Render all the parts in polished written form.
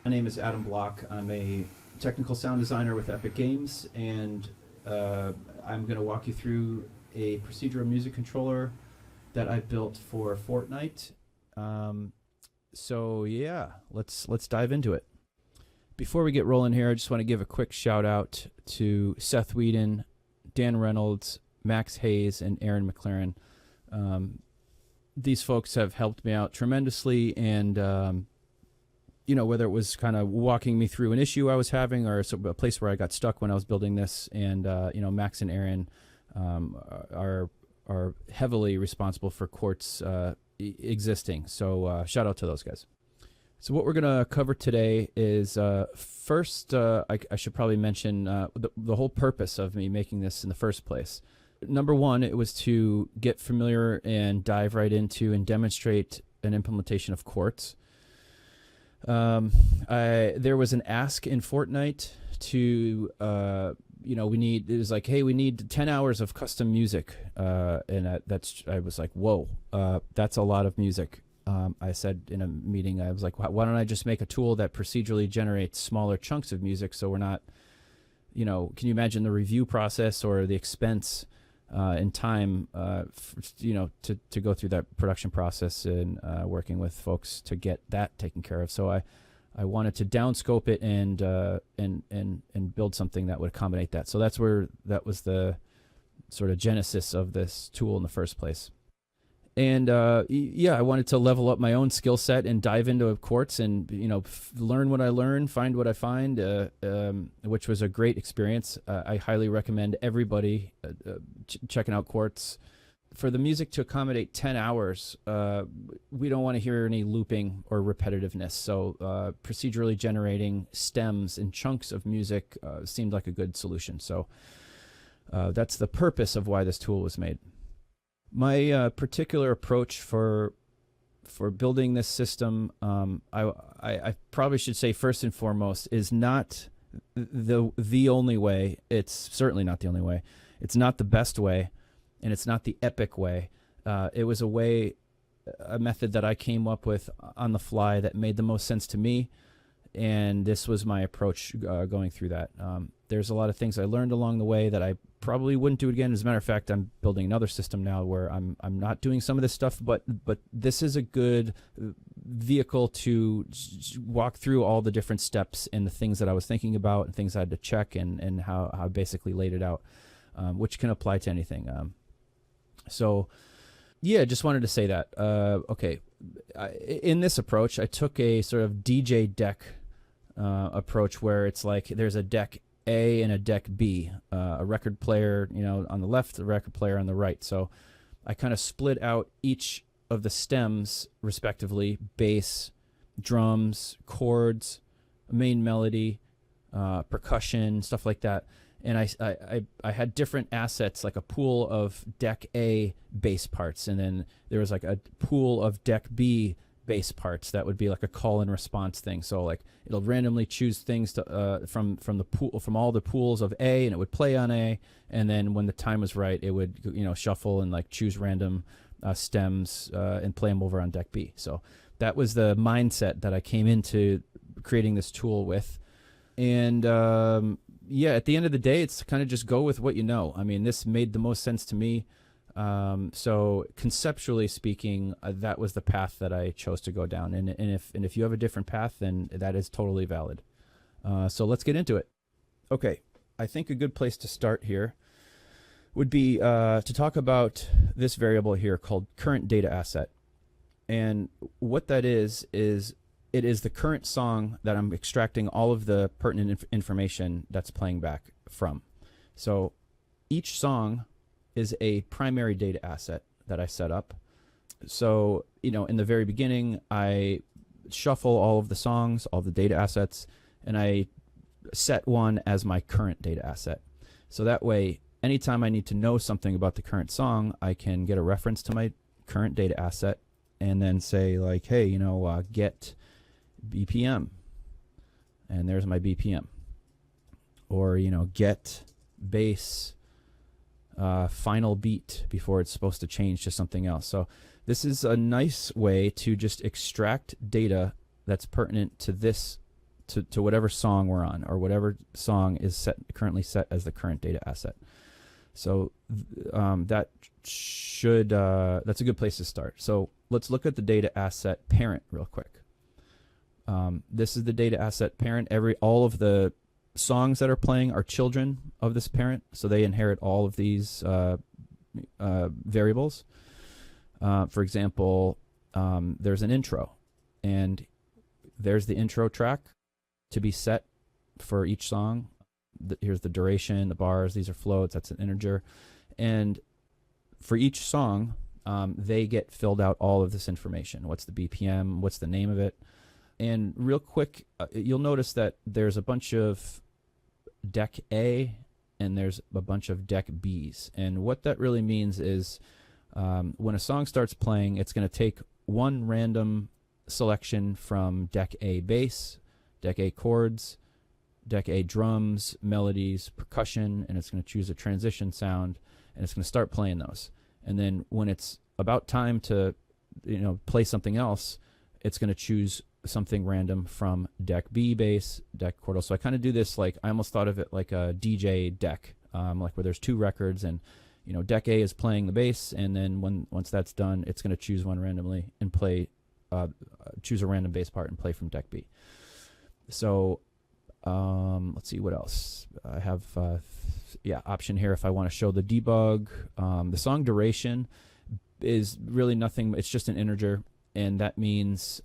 My name is Adam Block. I'm a technical sound designer with Epic Games, and I'm going to walk you through a procedural music controller that I built for Fortnite. So yeah, let's dive into it. Before we get rolling here, I just want to give a quick shout out to Seth Whedon, Dan Reynolds, Max Hayes, and Aaron McLaren. These folks have helped me out tremendously, and whether it was kind of walking me through an issue I was having or a place where I got stuck when I was building this, and Max and Aaron are heavily responsible for Quartz existing. So shout out to those guys. So what we're going to cover today is first, I should probably mention the whole purpose of me making this in the first place. Number one, it was to get familiar and dive right into and demonstrate an implementation of Quartz. There was an ask in Fortnite to, it was like, hey, we need 10 hours of custom music. And I was like, whoa, that's a lot of music. I said in a meeting, I was like, why don't I just make a tool that procedurally generates smaller chunks of music, so we're not, can you imagine the review process or the expense and time, to go through that production process and working with folks to get that taken care of. So I wanted to downscope it and build something that would accommodate that. So that was the sort of genesis of this tool in the first place. And I wanted to level up my own skill set and dive into Quartz and learn what I learn, find what I find, which was a great experience. I highly recommend everybody checking out Quartz. For the music to accommodate 10 hours, we don't want to hear any looping or repetitiveness. So procedurally generating stems and chunks of music seemed like a good solution. So that's the purpose of why this tool was made. My particular approach for building this system, I probably should say first and foremost, is not the only way. It's certainly not the only way. It's not the best way, and it's not the epic way. It was a method that I came up with on the fly that made the most sense to me, and this was my approach going through that. There's a lot of things I learned along the way that I probably wouldn't do it again. As a matter of fact, I'm building another system now where I'm not doing some of this stuff, but this is a good vehicle to walk through all the different steps and the things that I was thinking about and things I had to check and how I basically laid it out, which can apply to anything. Just wanted to say that. Okay, in this approach, I took a sort of DJ deck approach where it's like there's a deck A and a deck B, a record player, on the left, a record player on the right. So I kind of split out each of the stems respectively: bass, drums, chords, main melody, percussion, stuff like that. And I had different assets, like a pool of deck A bass parts, and then there was like a pool of deck B bass parts that would be like a call and response thing. So like it'll randomly choose things to from all the pools of A, and it would play on A, and then when the time was right, it would shuffle and like choose random stems and play them over on deck B. So that was the mindset that I came into creating this tool with, and at the end of the day, it's kind of just go with what you know. I mean, this made the most sense to me. So conceptually speaking, that was the path that I chose to go down. And if you have a different path, then that is totally valid. So let's get into it. Okay, I think a good place to start here would be to talk about this variable here called current data asset. And what that is it is the current song that I'm extracting all of the pertinent information that's playing back from. So each song is a primary data asset that I set up. So, in the very beginning, I shuffle all of the songs, all the data assets, and I set one as my current data asset. So that way, anytime I need to know something about the current song, I can get a reference to my current data asset and then say like, hey, get BPM, and there's my BPM. Or get bass final beat before it's supposed to change to something else. So this is a nice way to just extract data that's pertinent to this to whatever song we're on, or whatever song is currently set as the current data asset. So that's a good place to start. So let's look at the data asset parent real quick. This is the data asset parent. All of the songs that are playing are children of this parent, so they inherit all of these variables. For example, there's an intro, and there's the intro track to be set for each song. Here's the duration, the bars, these are floats, that's an integer. And for each song, they get filled out all of this information. What's the BPM, what's the name of it? And real quick, you'll notice that there's a bunch of deck A and there's a bunch of deck Bs. And what that really means is when a song starts playing, it's going to take one random selection from deck A bass, deck A chords, deck A drums, melodies, percussion, and it's going to choose a transition sound, and it's going to start playing those. And then when it's about time to play something else, it's going to choose something random from deck B bass, deck chordal. So I kind of do this like, I almost thought of it like a DJ deck, like where there's two records, and deck A is playing the bass, and then once that's done, it's going to choose one randomly and play, choose a random bass part and play from deck B. So let's see what else I have. Option here if I want to show the debug. The song duration is really nothing. It's just an integer, and that means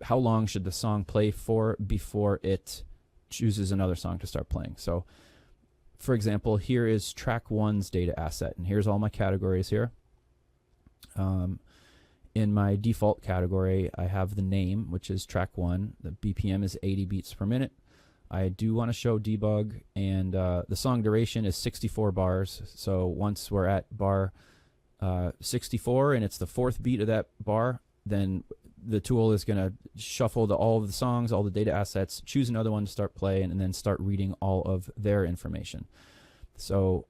how long should the song play for before it chooses another song to start playing. So for example, here is track 1's data asset, and here's all my categories here. In my default category, I have the name, which is track 1. The BPM is 80 beats per minute. I do want to show debug, and the song duration is 64 bars. So once we're at bar 64 and it's the fourth beat of that bar, then the tool is going to shuffle all of the songs, all the data assets, choose another one to start playing, and then start reading all of their information. So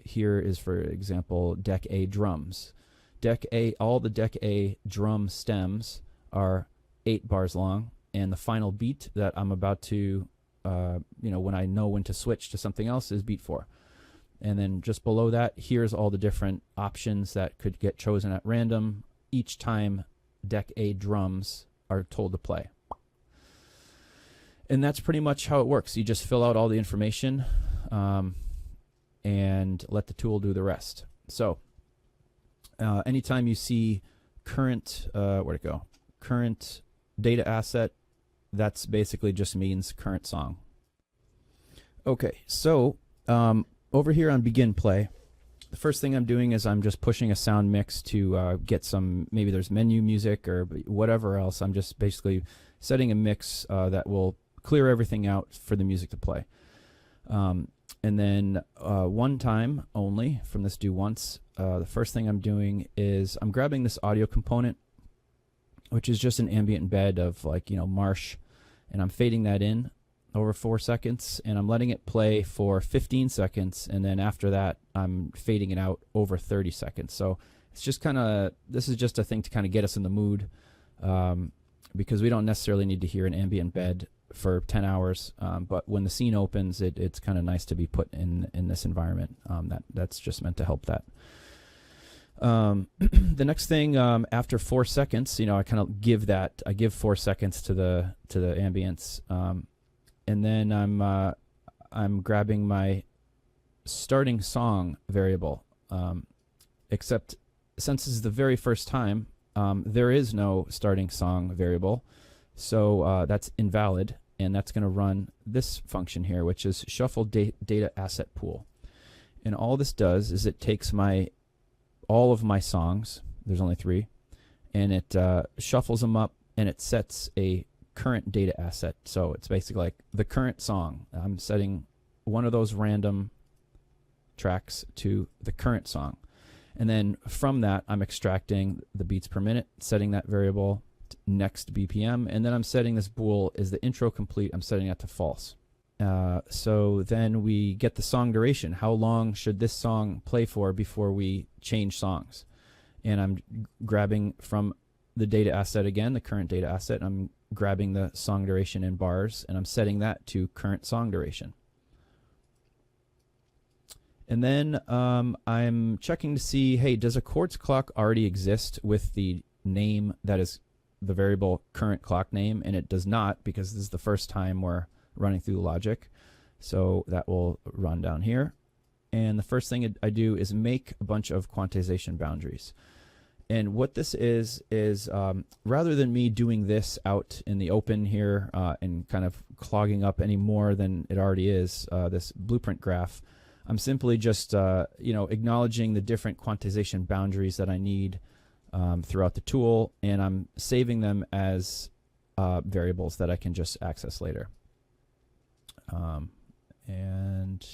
here is, for example, deck A drums. Deck A, all the deck A drum stems are 8 bars long, and the final beat that I'm about to, when I know when to switch to something else, is beat 4. And then just below that, here's all the different options that could get chosen at random each time deck A drums are told to play. And that's pretty much how it works. You just fill out all the information and let the tool do the rest. So anytime you see current, where'd it go? Current data asset, that's basically just means current song. Okay, so over here on begin play, the first thing I'm doing is I'm just pushing a sound mix to get some, maybe there's menu music or whatever else. I'm just basically setting a mix that will clear everything out for the music to play. And then one time only from this do once, the first thing I'm doing is I'm grabbing this audio component, which is just an ambient bed of marsh, and I'm fading that in over 4 seconds, and I'm letting it play for 15 seconds, and then after that I'm fading it out over 30 seconds. So it's just this is just a thing to kind of get us in the mood, because we don't necessarily need to hear an ambient bed for 10 hours, but when the scene opens, it's kind of nice to be put in this environment. That's just meant to help that. The next thing, after 4 seconds, I kind of I give 4 seconds to the ambience, and then I'm grabbing my starting song variable, except since this is the very first time, there is no starting song variable, so that's invalid, and that's going to run this function here, which is shuffle data asset pool. And all this does is it takes all of my songs, there's only 3, and it shuffles them up, and it sets a current data asset. So it's basically like the current song. I'm setting one of those random tracks to the current song, and then from that I'm extracting the beats per minute, setting that variable next BPM, and then I'm setting this bool is the intro complete. I'm setting that to false. So then we get the song duration. How long should this song play for before we change songs? And I'm grabbing from the data asset again, the current data asset. I'm grabbing the song duration in bars, and I'm setting that to current song duration. And then I'm checking to see, hey, does a chords clock already exist with the name that is the variable current clock name? And it does not, because this is the first time we're running through the logic. So that will run down here. And the first thing I do is make a bunch of quantization boundaries. And what this is rather than me doing this out in the open here and kind of clogging up any more than it already is, this blueprint graph, I'm simply just acknowledging the different quantization boundaries that I need throughout the tool, and I'm saving them as variables that I can just access later. And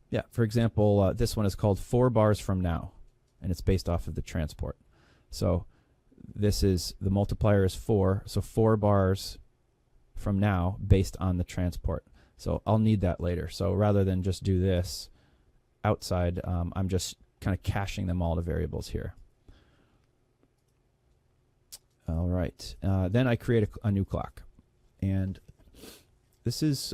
yeah, for example, this one is called 4 bars from now, and it's based off of the transport. So this is, the multiplier is 4, so 4 bars from now based on the transport. So I'll need that later. So rather than just do this outside, I'm just kind of caching them all to variables here. All right. Then I create a new clock. And this is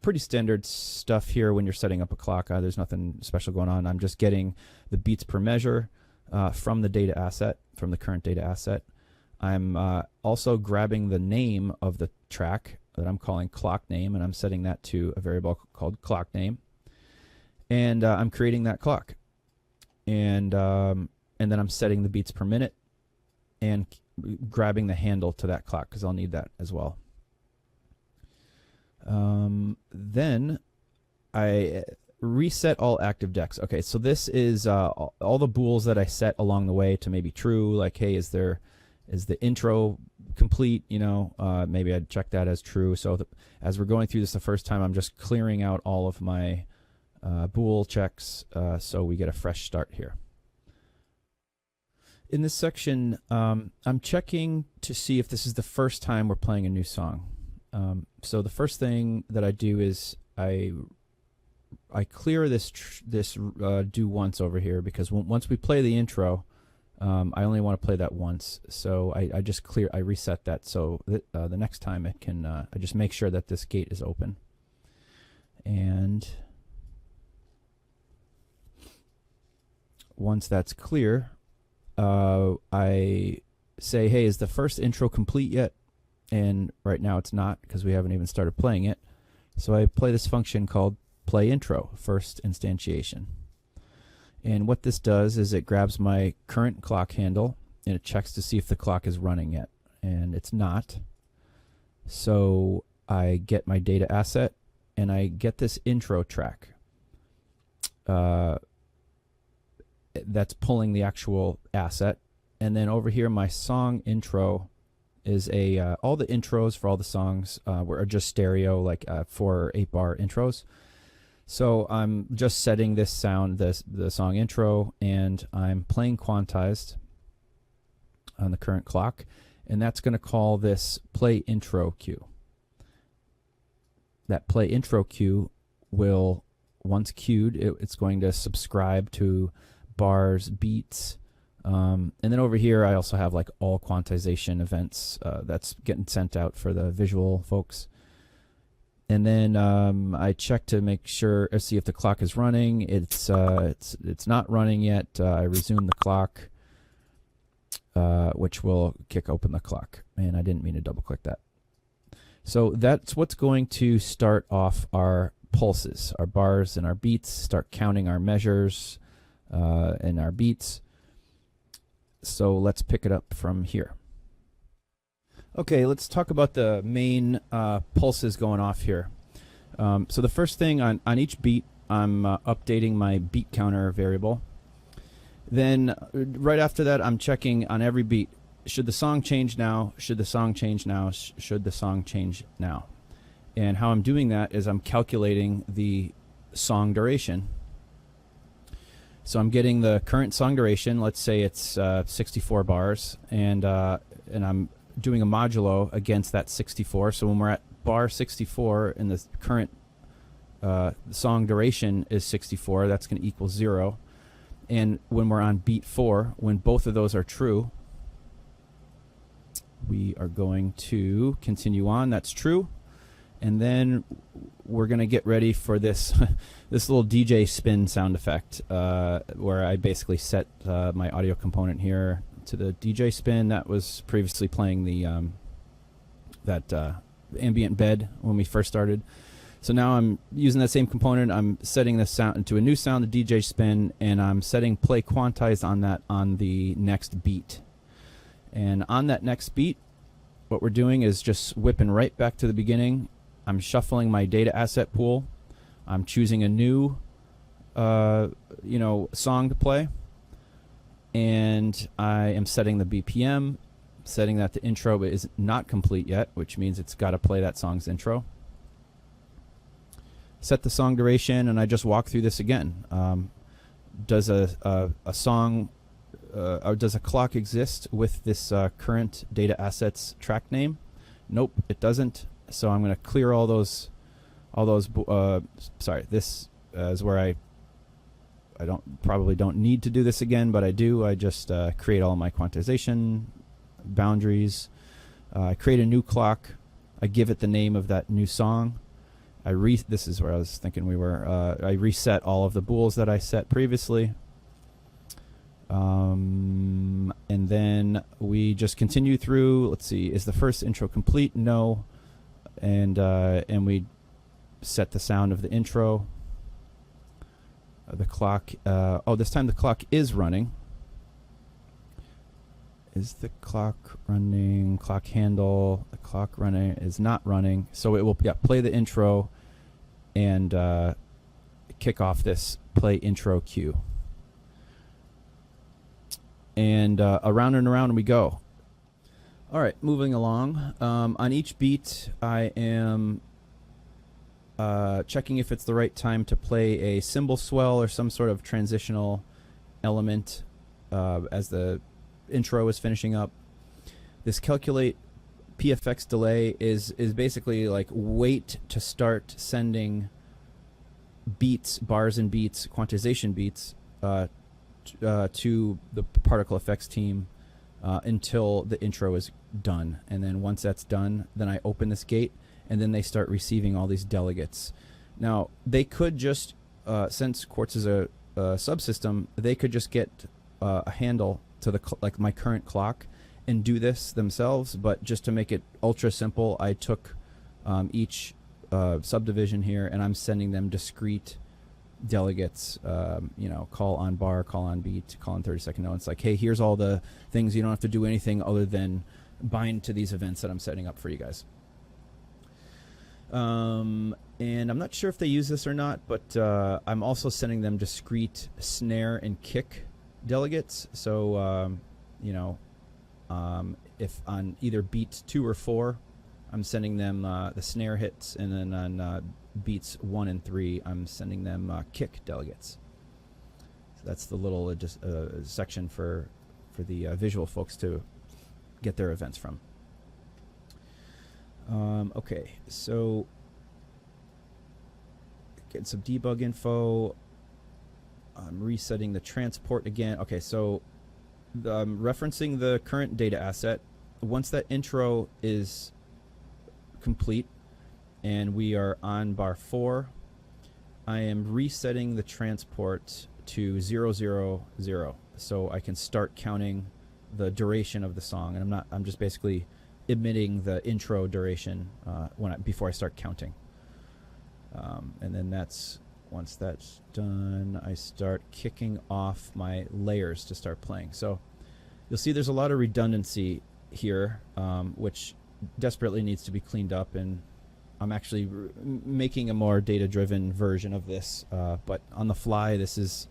pretty standard stuff here when you're setting up a clock. There's nothing special going on. I'm just getting the beats per measure from the data asset, from the current data asset. I'm also grabbing the name of the track that I'm calling clock name, and I'm setting that to a variable called clock name. And I'm creating that clock. And then I'm setting the beats per minute and grabbing the handle to that clock, because I'll need that as well. Then I reset all active decks. Okay, so this is all the bools that I set along the way to maybe true, like, hey, is the intro complete? Maybe I'd check that as true. So as we're going through this the first time, I'm just clearing out all of my bool checks so we get a fresh start here. In this section, I'm checking to see if this is the first time we're playing a new song. So the first thing that I do is I clear this do once over here, because once we play the intro, I only want to play that once. So I reset that, so that the next time it can I just make sure that this gate is open. And once that's clear, I say, hey, is the first intro complete yet? And right now it's not, because we haven't even started playing it. So I play this function called play intro, first instantiation. And what this does is it grabs my current clock handle and it checks to see if the clock is running yet. And it's not. So I get my data asset and I get this intro track that's pulling the actual asset. And then over here, my song intro is all the intros for all the songs are just stereo, like 4 or 8 bar intros. So I'm just setting this sound, the song intro, and I'm playing quantized on the current clock, and that's going to call this play intro queue. That play intro queue will, once queued, it's going to subscribe to bars, beats. And then over here, I also have like all quantization events that's getting sent out for the visual folks. And then I check to make sure, see if the clock is running. It's not running yet. I resume the clock, which will kick open the clock. And I didn't mean to double click that. So that's what's going to start off our pulses, our bars and our beats, start counting our measures and our beats. So let's pick it up from here. Okay, let's talk about the main pulses going off here. So the first thing, on each beat, I'm updating my beat counter variable. Then right after that, I'm checking on every beat, should the song change now? Should the song change now? Should the song change now? And how I'm doing that is I'm calculating the song duration. So I'm getting the current song duration. Let's say it's 64 bars, and I'm doing a modulo against that 64. So when we're at bar 64 and the current song duration is 64, that's going to equal 0. And when we're on beat 4, when both of those are true, we are going to continue on. That's true. And then we're going to get ready for this this little DJ spin sound effect, where I basically set my audio component here to the DJ spin that was previously playing the that ambient bed when we first started. So now I'm using that same component. I'm setting this sound into a new sound, the DJ spin, and I'm setting play quantized on that on the next beat. And on that next beat, what we're doing is just whipping right back to the beginning. I'm shuffling my data asset pool. I'm choosing a new, song to play, and I am setting the BPM, setting that the intro is not complete yet, which means it's got to play that song's intro. Set the song duration, and I just walk through this again. Does a song or does a clock exist with this current data assets track name? Nope, it doesn't. So I'm going to clear all those. This is where I probably don't need to do this again, but I do. I just create all my quantization boundaries. I create a new clock. I give it the name of that new song. This is where I was thinking we were. I reset all of the bools that I set previously. And then we just continue through. Let's see, is the first intro complete? No. And we set the sound of the intro. The clock, this time the clock is running. Is the clock running? Clock handle, the clock running is not running. So it will play the intro and kick off this play intro cue. And around and around we go. All right, moving along. On each beat, I am checking if it's the right time to play a cymbal swell or some sort of transitional element as the intro is finishing up. This calculate PFX delay is basically like wait to start sending beats, bars and beats, quantization beats to the particle effects team until the intro is done. And then once that's done, then I open this gate, and then they start receiving all these delegates. Now, they could just, since Quartz is a subsystem, they could just get a handle to the like my current clock and do this themselves. But just to make it ultra simple, I took each subdivision here, and I'm sending them discrete delegates, call on bar, call on beat, call on 30-second note. It's like, hey, here's all the things. You don't have to do anything other than bind to these events that I'm setting up for you guys. And I'm not sure if they use this or not, but I'm also sending them discrete snare and kick delegates. So, if on either beat 2 or 4, I'm sending them the snare hits, and then on beats 1 and 3, I'm sending them kick delegates. So that's the little section for the visual folks to get their events from. Okay, so getting some debug info. I'm resetting the transport again. Okay, so I'm referencing the current data asset. Once that intro is complete and we are on bar 4, I am resetting the transport to 000, so I can start counting the duration of the song. And I'm just basically emitting the intro duration before I start counting. And then once that's done, I start kicking off my layers to start playing. So you'll see there's a lot of redundancy here, which desperately needs to be cleaned up, and I'm actually making a more data-driven version of this. But on the fly, this is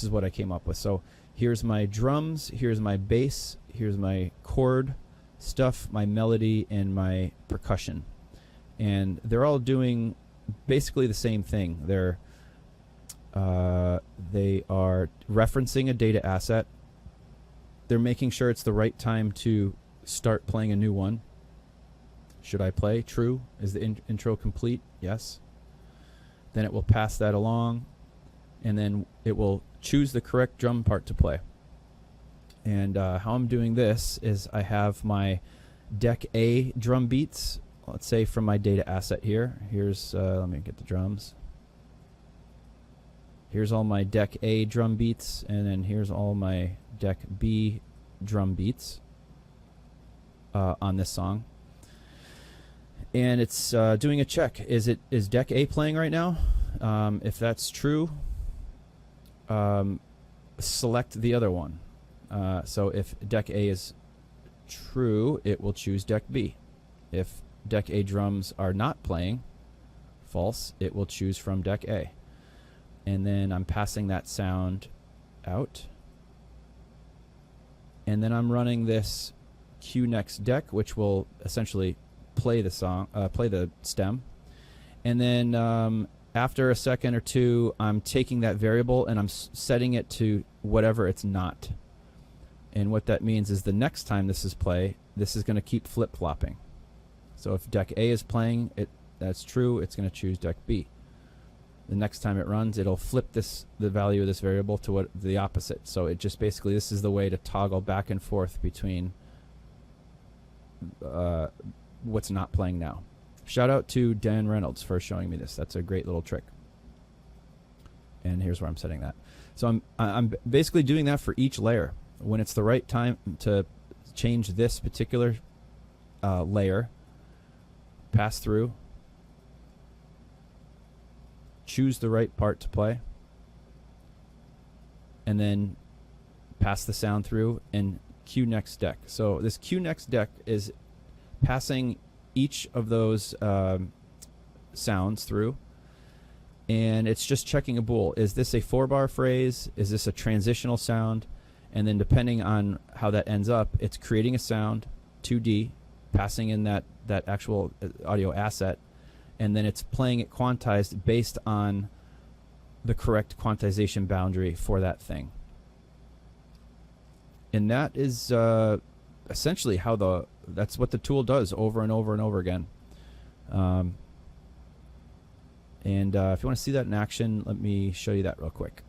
what I came up with. So here's my drums, here's my bass, here's my chord stuff, my melody, and my percussion. And they're all doing basically the same thing. They are referencing a data asset. They're making sure it's the right time to start playing a new one. Should I play? True. Is the intro complete? Yes. Then it will pass that along, and then it will choose the correct drum part to play. And how I'm doing this is I have my deck A drum beats. Let's say from my data asset here. Here's, let me get the drums. Here's all my deck A drum beats, and then here's all my deck B drum beats on this song. And it's doing a check. Is deck A playing right now? If that's true, select the other one. So if deck A is true, it will choose deck B. If deck A drums are not playing, false, it will choose from deck A. And then I'm passing that sound out. And then I'm running this cue next deck, which will essentially play the song, play the stem. And then after a second or two, I'm taking that variable and I'm setting it to whatever it's not. And what that means is the next time this is play, this is going to keep flip-flopping. So if deck A is playing, that's true, it's going to choose deck B. The next time it runs, it'll flip the value of this variable to the opposite. So it just basically, this is the way to toggle back and forth between what's not playing now. Shout out to Dan Reynolds for showing me this. That's a great little trick. And here's where I'm setting that. So I'm basically doing that for each layer. When it's the right time to change this particular layer, pass through, choose the right part to play, and then pass the sound through and cue next deck. So this cue next deck is passing each of those sounds through, and it's just checking a bool. Is this a 4-bar phrase? Is this a transitional sound? And then depending on how that ends up, it's creating a sound, 2D, passing in that actual audio asset, and then it's playing it quantized based on the correct quantization boundary for that thing. And that is essentially how that's what the tool does over and over and over again. And if you want to see that in action, let me show you that real quick.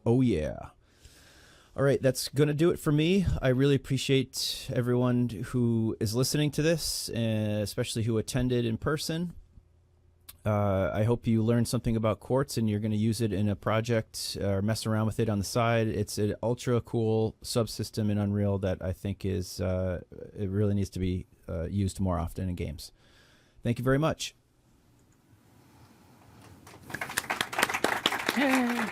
Oh yeah. All right, that's going to do it for me. I really appreciate everyone who is listening to this, especially who attended in person. I hope you learned something about Quartz and you're going to use it in a project or mess around with it on the side. It's an ultra cool subsystem in Unreal that I think is it really needs to be used more often in games. Thank you very much. Yay.